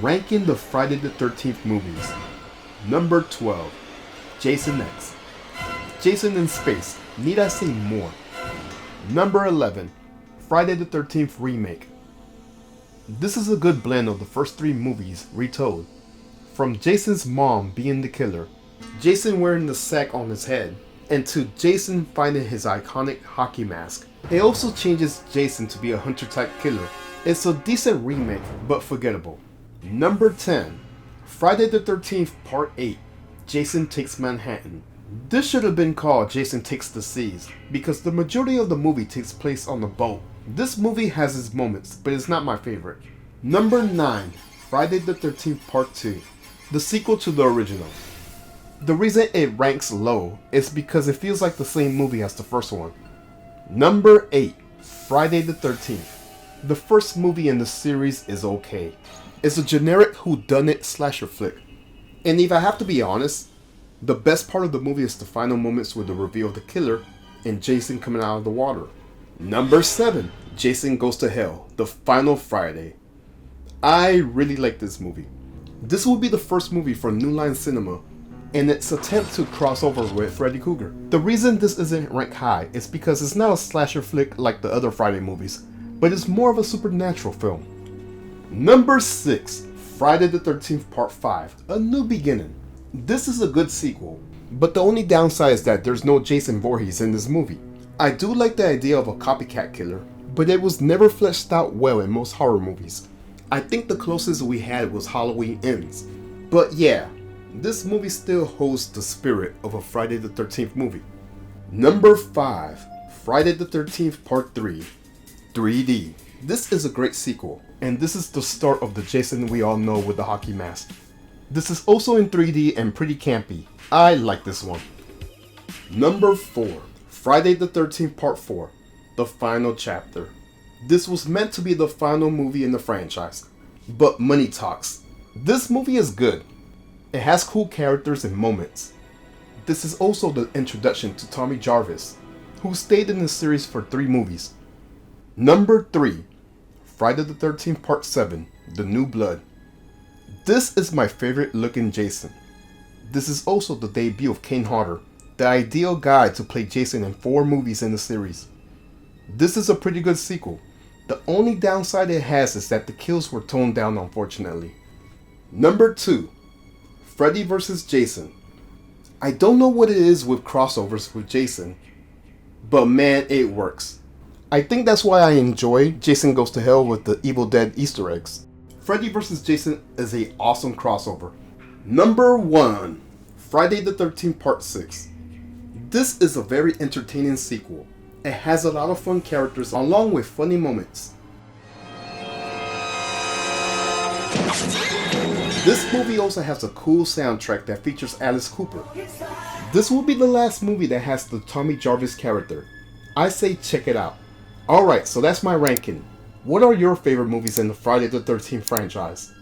Ranking the Friday the 13th movies. Number 12. Jason X. Jason in Space. Need I say more? Number 11. Friday the 13th Remake. This is a good blend of the first three movies retold. From Jason's mom being the killer, Jason wearing the sack on his head, and to Jason finding his iconic hockey mask. It also changes Jason to be a hunter type killer. It's a decent remake, but forgettable. Number 10. Friday the 13th Part 8. Jason Takes Manhattan. This should have been called Jason Takes the Seas, because the majority of the movie takes place on a boat. This movie has its moments, but it's not my favorite. Number 9. Friday the 13th Part 2. The sequel to the original. The reason it ranks low is because it feels like the same movie as the first one. Number 8. Friday the 13th. The first movie in the series is okay. It's a generic whodunit slasher flick. And if I have to be honest, the best part of the movie is the final moments with the reveal of the killer and Jason coming out of the water. Number 7. Jason Goes to Hell, The Final Friday. I really like this movie. This will be the first movie for New Line Cinema and its attempt to cross over with Freddy Krueger. The reason this isn't ranked high is because it's not a slasher flick like the other Friday movies, but it's more of a supernatural film. Number 6. Friday the 13th Part 5, A New Beginning. This is a good sequel, but the only downside is that there's no Jason Voorhees in this movie. I do like the idea of a copycat killer, but it was never fleshed out well in most horror movies. I think the closest we had was Halloween Ends. But yeah, this movie still holds the spirit of a Friday the 13th movie. Number 5. Friday the 13th Part 3, 3D. This is a great sequel, and this is the start of the Jason we all know with the hockey mask. This is also in 3D and pretty campy. I like this one. Number 4. Friday the 13th Part 4, The Final Chapter. This was meant to be the final movie in the franchise, but money talks. This movie is good. It has cool characters and moments. This is also the introduction to Tommy Jarvis, who stayed in the series for 3 movies. Number 3. Friday the 13th Part 7, The New Blood. This is my favorite looking Jason. This is also the debut of Kane Hodder, the ideal guy to play Jason in 4 movies in the series. This is a pretty good sequel. The only downside it has is that the kills were toned down, unfortunately. Number 2. Freddy vs. Jason. I don't know what it is with crossovers with Jason, but man, it works. I think that's why I enjoy Jason Goes to Hell with the Evil Dead Easter eggs. Freddy vs. Jason is an awesome crossover. Number 1. Friday the 13th Part 6. This is a very entertaining sequel. It has a lot of fun characters along with funny moments. This movie also has a cool soundtrack that features Alice Cooper. This will be the last movie that has the Tommy Jarvis character. I say check it out. Alright, so that's my ranking. What are your favorite movies in the Friday the 13th franchise?